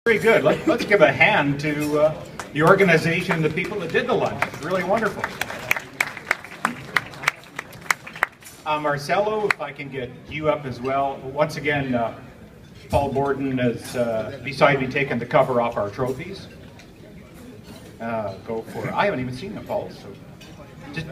Very good. Let's give a hand to the organization, the people that did the lunch. It's really wonderful. Marcelo, if I can get you up as well. Once again, Paul Borden has beside me taken the cover off our trophies. Go for it. I haven't even seen them, Paul. So just,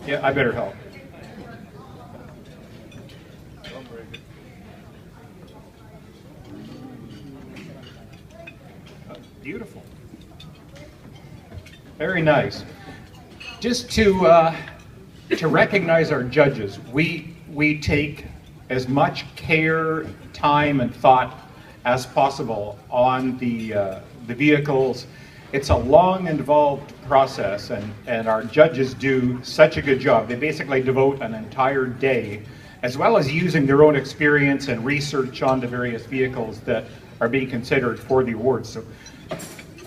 yeah, I better help. Beautiful. Very nice. Just to recognize our judges, we take as much care, time, and thought as possible on the vehicles. It's a long, involved process, and our judges do such a good job. They basically devote an entire day, as well as using their own experience and research on the various vehicles that are being considered for the awards. So,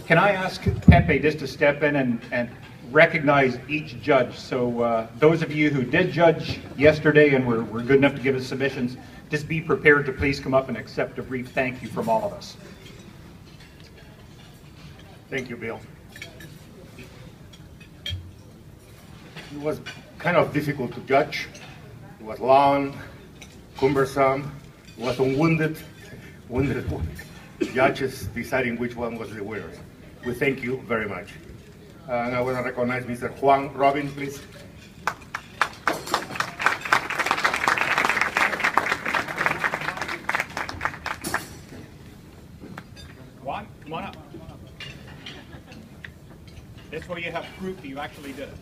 can I ask Pepe just to step in and recognize each judge? So those of you who did judge yesterday and were good enough to give us submissions, just be prepared to please come up and accept a brief thank you from all of us. Thank you, Bill. It was kind of difficult to judge. It was long, cumbersome. It was unwounded judges deciding which one was the winner. We thank you very much. And I want to recognize Mr. Juan Robin, please. Juan, come on up. This way you have proof that you actually did it.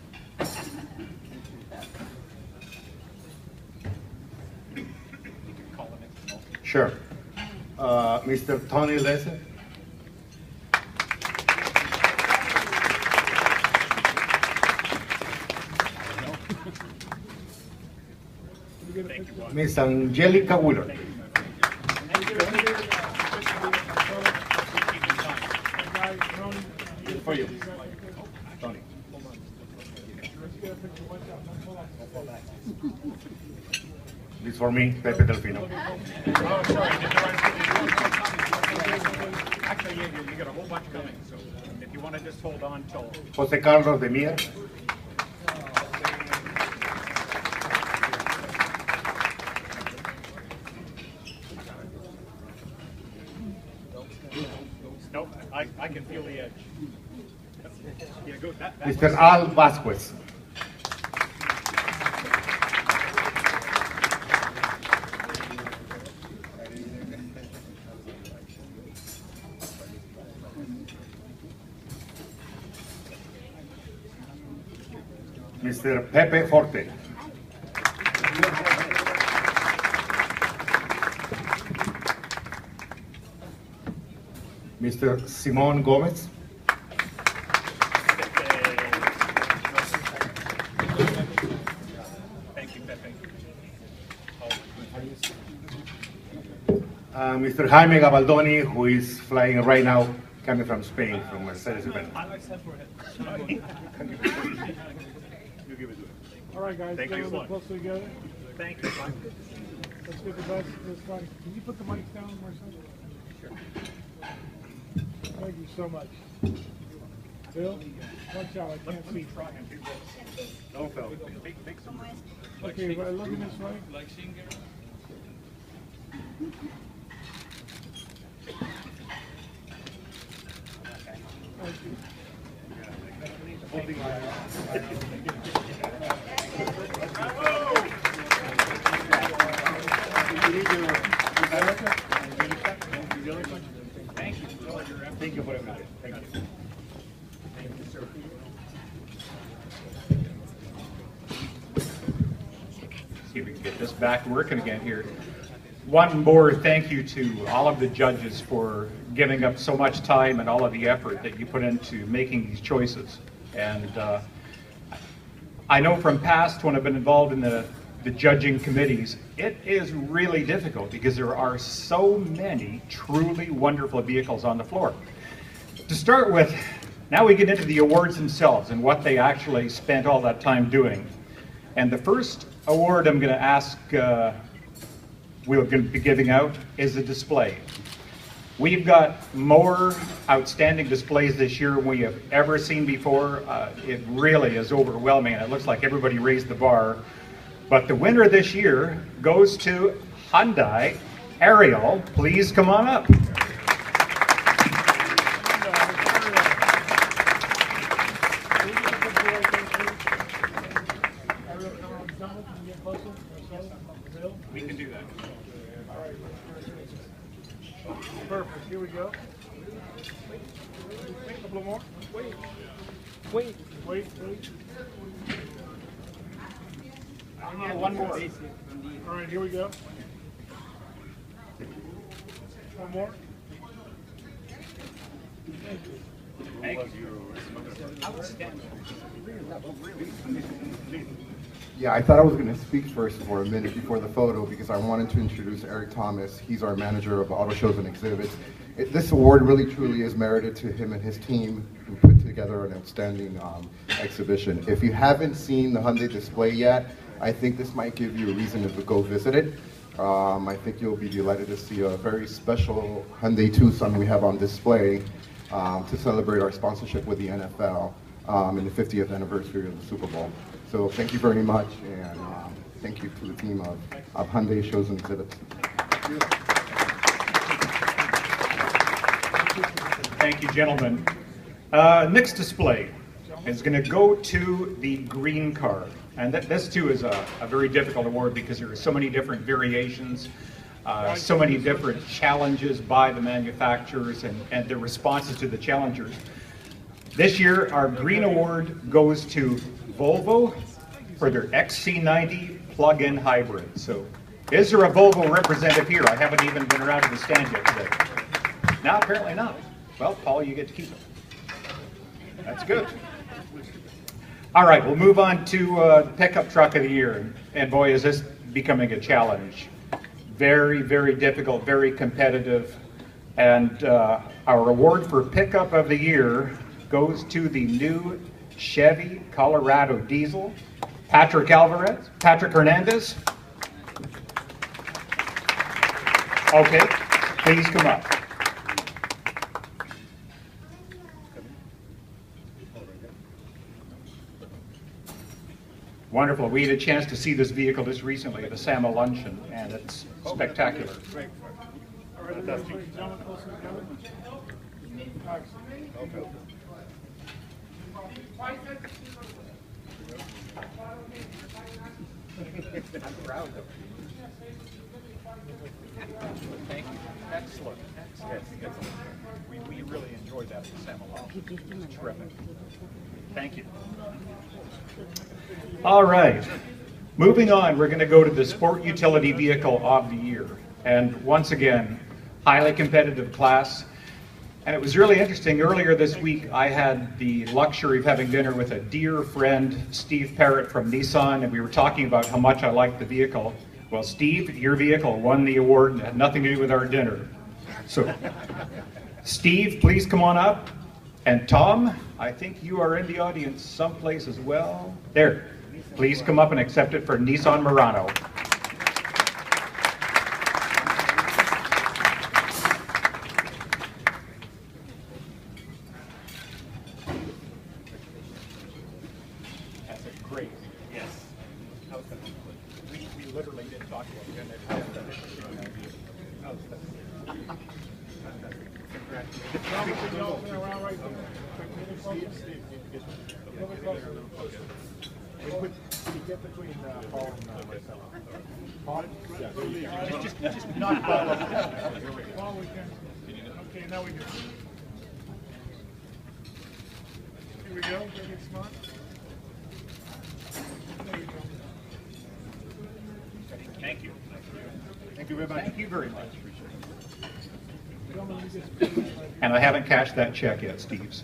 You can call it. Sure. Mr. Tony Lesser. Miss Angelica Wheeler. For you, Tony. This for me, Pepe Delfino. Oh, sorry. Actually, you got a whole bunch coming, so if you want to just hold on till... Jose Carlos de Mia. Nope, I can feel the edge. Yeah, go, that Mr. Al Vasquez. Mr. Pepe Forte. Mr. Simon Gomez. Thank you, Pepe. Mr. Jaime Gabaldoni, who is flying right now, coming from Spain, from Mercedes-Benz. All right, guys, Thank get you. a little closer together. Thank you. Let's get the best this one. Can you put the mics down, Marcel? Sure. Thank you so much. Bill, watch out, I can't see. No, Phil. Okay, right, look at this way. Thank you. Thank you for everything. Thank you. Thank you, sir. See if we can get this back working again here. One more thank you to all of the judges for giving up so much time and all of the effort that you put into making these choices. And I know from past when I've been involved in the judging committees, it is really difficult because there are so many truly wonderful vehicles on the floor. To start with, now we get into the awards themselves and what they actually spent all that time doing. And the first award I'm going to ask we're going to be giving out is the display. We've got more outstanding displays this year than we have ever seen before. It really is overwhelming. It looks like everybody raised the bar. But the winner this year goes to Hyundai. Ariel, please come on up. We can do that. Perfect. Here we go. Wait, a couple more. Wait. Wait. Wait. Wait. One more. All right, here we go. One more. Thank you. Outstanding. Yeah, I thought I was going to speak first for a minute before the photo because I wanted to introduce Eric Thomas. He's our manager of auto shows and exhibits. This award really truly is merited to him and his team who put together an outstanding exhibition. If you haven't seen the Hyundai display yet, I think this might give you a reason to go visit it. I think you'll be delighted to see a very special Hyundai Tucson we have on display to celebrate our sponsorship with the NFL in the 50th anniversary of the Super Bowl. So thank you very much, and thank you to the team of Hyundai Shows and Exhibits. Thank you, gentlemen. Next display is going to go to the green car. And this too is a very difficult award because there are so many different variations, so many different challenges by the manufacturers and the responses to the challengers. This year, our green award goes to Volvo for their XC90 plug-in hybrid. So, is there a Volvo representative here? I haven't even been around to the stand yet today. No, apparently not. Well, Paul, you get to keep it. That's good. All right, we'll move on to the pickup truck of the year. And boy, is this becoming a challenge. Very, very difficult, very competitive. And our award for pickup of the year goes to the new Chevy Colorado diesel. Patrick Hernandez. Okay, please come up. Wonderful. We had a chance to see this vehicle just recently at the SAMA luncheon, and it's spectacular. All right, ladies and gentlemen, close to the camera. Okay. I'm proud of it. Thank you. Excellent. Excellent. We really enjoyed that at the SAMA luncheon. It was terrific. Thank you. All right. Moving on, we're going to go to the Sport Utility Vehicle of the Year. And once again, highly competitive class. And it was really interesting. Earlier this week, I had the luxury of having dinner with a dear friend, Steve Parrott from Nissan, and we were talking about how much I liked the vehicle. Well, Steve, your vehicle won the award and had nothing to do with our dinner. So, Steve, please come on up. And Tom, I think you are in the audience someplace as well. There. Please come up and accept it for Nissan Murano. That's a great, yes. We literally did talk about it. Get between Paul and myself. Paul? Yeah. Just not Paul. Paul, we can. Okay, now we do. Here we go. Get smart. There you go. Thank you. Thank you very much. Thank you very much. And I haven't cashed that check yet, Steve.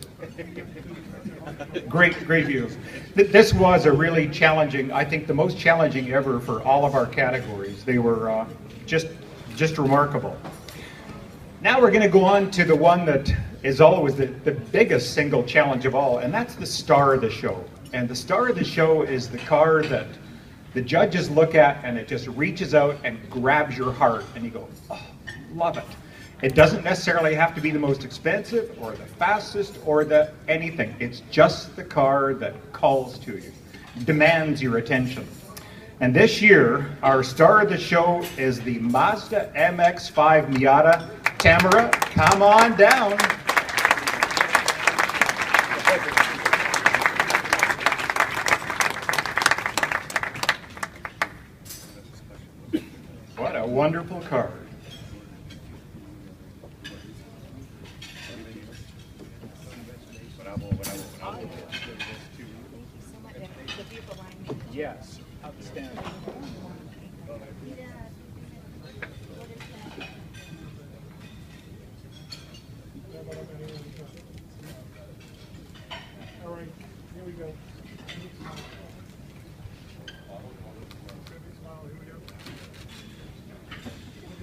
Great view. This was a really challenging, I think the most challenging ever for all of our categories. They were just remarkable. Now we're going to go on to the one that is always the biggest single challenge of all, and that's the star of the show. And the star of the show is the car that the judges look at and it just reaches out and grabs your heart and you go, oh, love it. It doesn't necessarily have to be the most expensive or the fastest or the anything. It's just the car that calls to you, demands your attention. And this year, our star of the show is the Mazda MX-5 Miata. Tamara, come on down. What a wonderful car. Yes, outstanding. All right, here we go. Smile, here we go.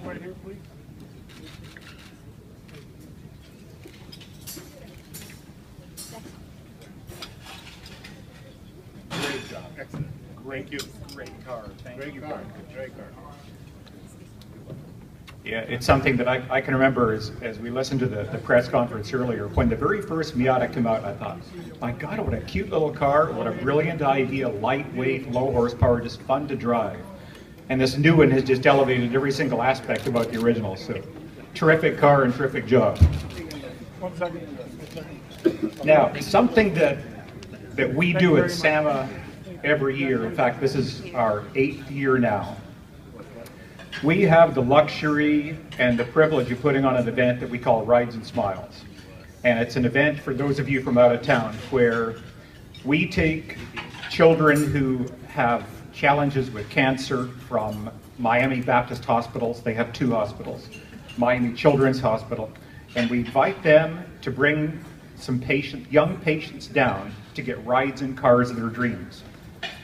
Right here, please. Great job. Excellent. Great, great car. Thank you. Great car. Great car. Yeah, it's something that I can remember as we listened to the press conference earlier. When the very first Miata came out, I thought, my God, what a cute little car, what a brilliant idea, lightweight, low horsepower, just fun to drive. And this new one has just elevated every single aspect about the original. So, terrific car and terrific job. 1 second. 1 second. Now, something that we do at SAMA every year, in fact, this is our 8th year now, we have the luxury and the privilege of putting on an event that we call Rides and Smiles. And it's an event for those of you from out of town where we take children who have challenges with cancer from Miami Baptist hospitals. They have 2 hospitals, Miami Children's Hospital, and we invite them to bring some young patients down to get rides in cars of their dreams.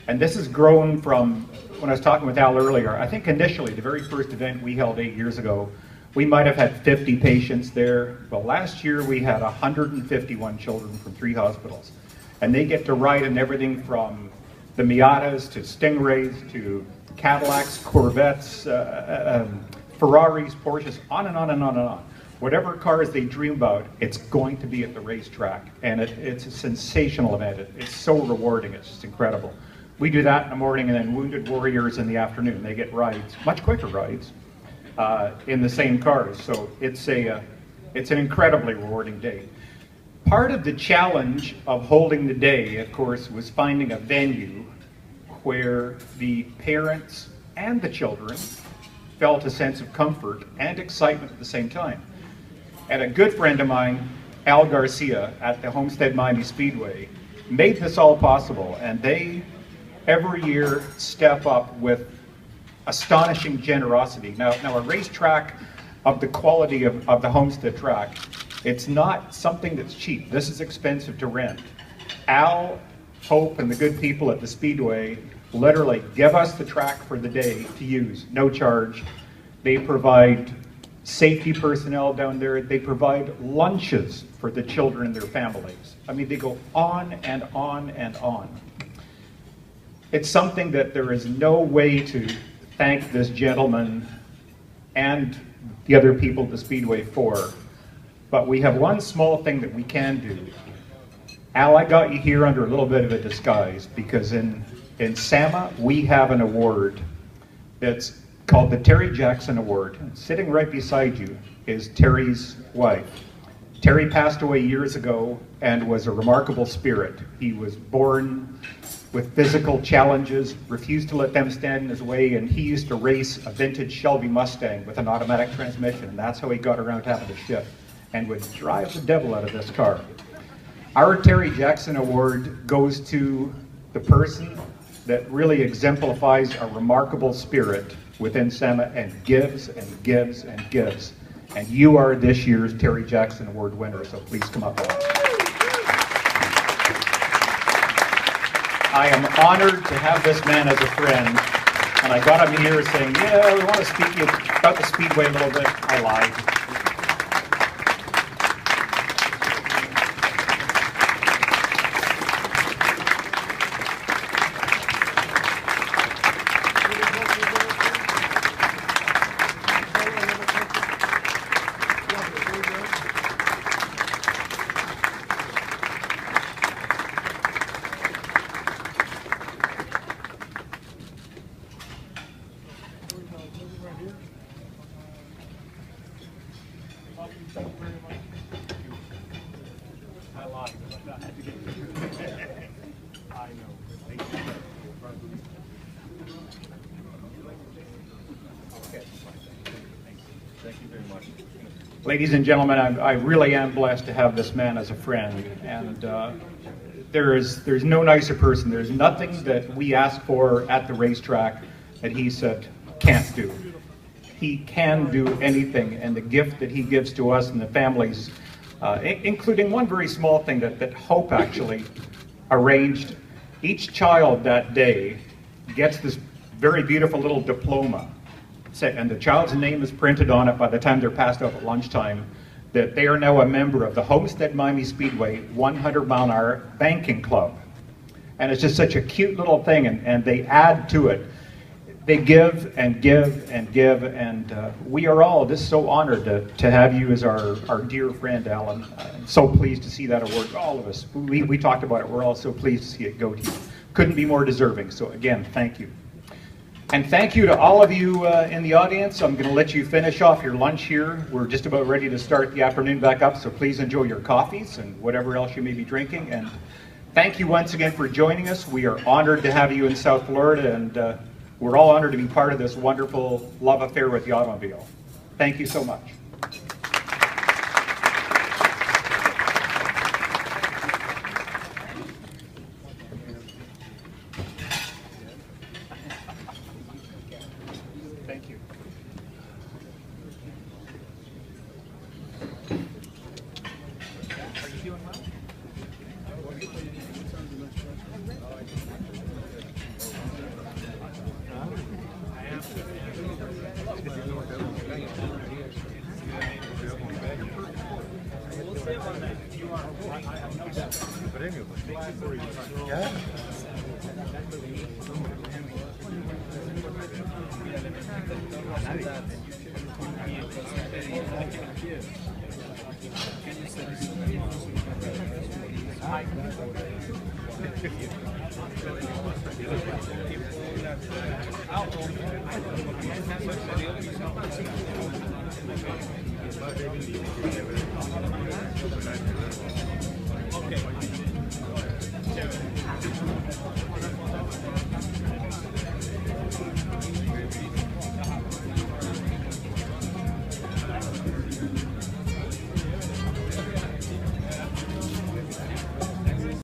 And this has grown from, when I was talking with Al earlier, I think initially, the very first event we held 8 years ago, we might have had 50 patients there. Well, last year we had 151 children from 3 hospitals. And they get to ride in everything from the Miatas to Stingrays to Cadillacs, Corvettes, Ferraris, Porsches, on and on and on and on. Whatever cars they dream about, it's going to be at the racetrack. And it's a sensational event. It's so rewarding. It's just incredible. We do that in the morning, and then Wounded Warriors in the afternoon. They get rides, much quicker rides, in the same cars. So it's an incredibly rewarding day. Part of the challenge of holding the day, of course, was finding a venue where the parents and the children felt a sense of comfort and excitement at the same time. And a good friend of mine, Al Garcia, at the Homestead Miami Speedway, made this all possible, and they every year step up with astonishing generosity. Now a racetrack of the quality of the Homestead track, it's not something that's cheap. This is expensive to rent. Al, Hope, and the good people at the Speedway literally give us the track for the day to use, no charge. They provide safety personnel down there. They provide lunches for the children and their families. I mean, they go on and on and on. It's something that there is no way to thank this gentleman and the other people at the Speedway for, but we have one small thing that we can do. Al, I got you here under a little bit of a disguise, because in SAMA we have an award that's called the Terry Jackson Award. Sitting right beside you is Terry's wife. Terry passed away years ago and was a remarkable spirit. He was born with physical challenges, refused to let them stand in his way, and he used to race a vintage Shelby Mustang with an automatic transmission, and that's how he got around having to shift, and would drive the devil out of this car. Our Terry Jackson Award goes to the person that really exemplifies a remarkable spirit within SAMA and gives and gives and gives. And you are this year's Terry Jackson Award winner, so please come up. I am honored to have this man as a friend, and I got him here saying, yeah, we want to speak to you about the Speedway a little bit. I lied. Ladies and gentlemen, I really am blessed to have this man as a friend, and there's no nicer person. There's nothing that we ask for at the racetrack that he said can't do. He can do anything, and the gift that he gives to us and the families, including one very small thing that Hope actually arranged. Each child that day gets this very beautiful little diploma, and the child's name is printed on it by the time they're passed out at lunchtime, that they are now a member of the Homestead Miami Speedway 100-mile-an-hour banking club. And it's just such a cute little thing, and they add to it. They give and give and give, and we are all just so honored to have you as our dear friend, Alan. So pleased to see that award. All of us, we talked about it. We're all so pleased to see it go to you. Couldn't be more deserving. So again, thank you. And thank you to all of you in the audience. I'm going to let you finish off your lunch here. We're just about ready to start the afternoon back up, so please enjoy your coffees and whatever else you may be drinking. And thank you once again for joining us. We are honored to have you in South Florida, and we're all honored to be part of this wonderful love affair with the automobile. Thank you so much. Thank you. Are you doing well?